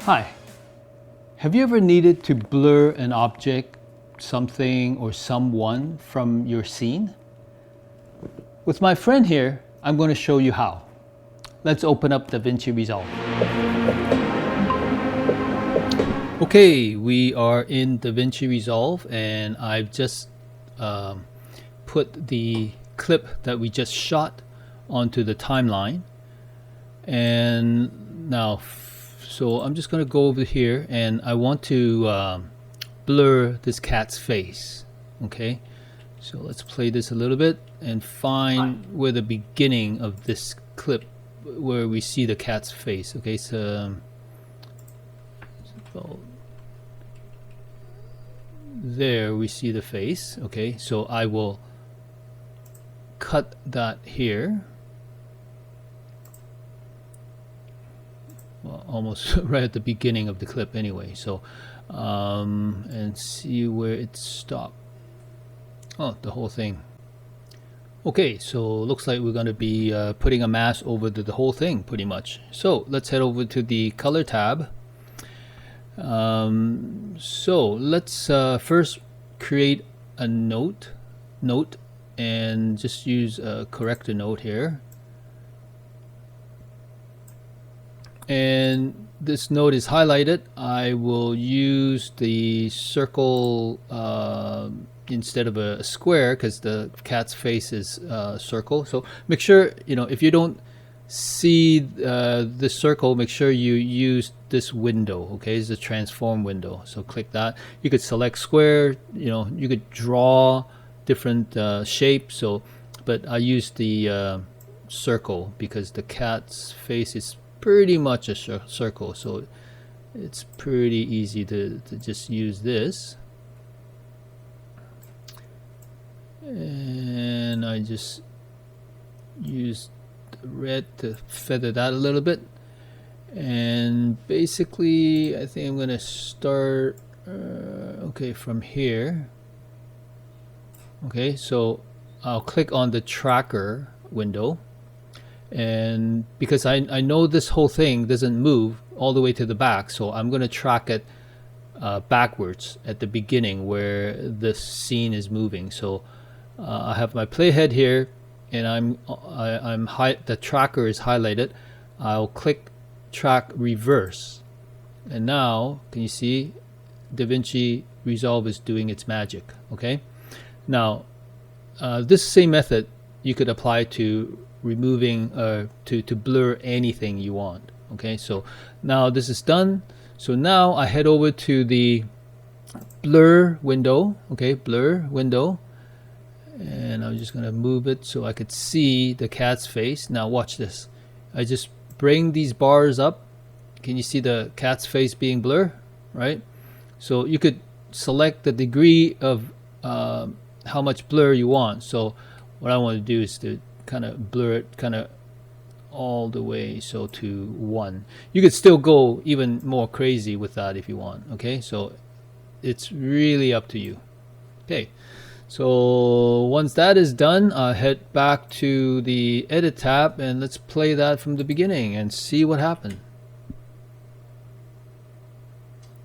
Hi, have you ever needed to blur an object, something, or someone from your scene? With my friend here, I'm going to show you how. Let's open up DaVinci Resolve. Okay, we are in DaVinci Resolve and I've just put the clip that we just shot onto the timeline. And now, so I'm just going to go over here and I want to blur this cat's face. Okay, so let's play this a little bit and find where the beginning of this clip where we see the cat's face. Okay, so there we see the face. Okay, so I will cut that here. Well, almost right at the beginning of the clip anyway. So and see where it stopped. Oh, the whole thing. Okay, so looks like we're going to be putting a mask over the whole thing pretty much. So let's head over to the color tab. So let's first create a note and just use a corrector note here. And this node is highlighted. I will use the circle instead of a square because the cat's face is circle. So make sure, if you don't see the circle, make sure you use this window. Okay, it's a transform window. So click that. You could select square. You could draw different shapes. So, but I use the circle because the cat's face is pretty much a circle, so it's pretty easy to just use this. And I just use the red to feather that a little bit. And basically I think I'm gonna start okay, from here. Okay, so I'll click on the tracker window. And because I know this whole thing doesn't move all the way to the back, so I'm going to track it backwards at the beginning where the scene is moving. So I have my playhead here, and the tracker is highlighted. I'll click track reverse, and now can you see DaVinci Resolve is doing its magic. Okay, now this same method you could apply to removing to blur anything you want. Okay, so now this is done. So now I head over to the blur window. Okay, blur window, and I'm just gonna move it so I could see the cat's face. Now watch this. I just bring these bars up. Can you see the cat's face being blurred? Right, so you could select the degree of how much blur you want. So what I want to do is to kind of blur it kind of all the way, so to 1. You could still go even more crazy with that if you want. Okay, so it's really up to you. Okay, so once that is done, I'll head back to the edit tab and let's play that from the beginning and see what happened.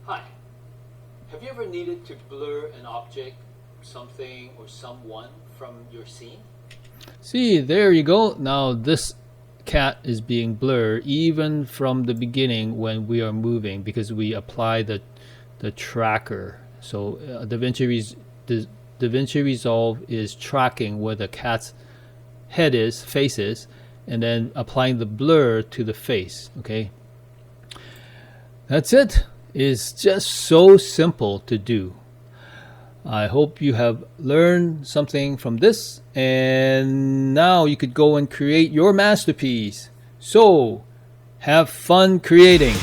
Hi, have you ever needed to blur an object, something, or someone from your scene? See, there you go. Now this cat is being blurred even from the beginning when we are moving because we apply the tracker. So DaVinci Resolve is tracking where the cat's face is, and then applying the blur to the face. Okay, that's it. It's just so simple to do. I hope you have learned something from this, and now you could go and create your masterpiece. So have fun creating.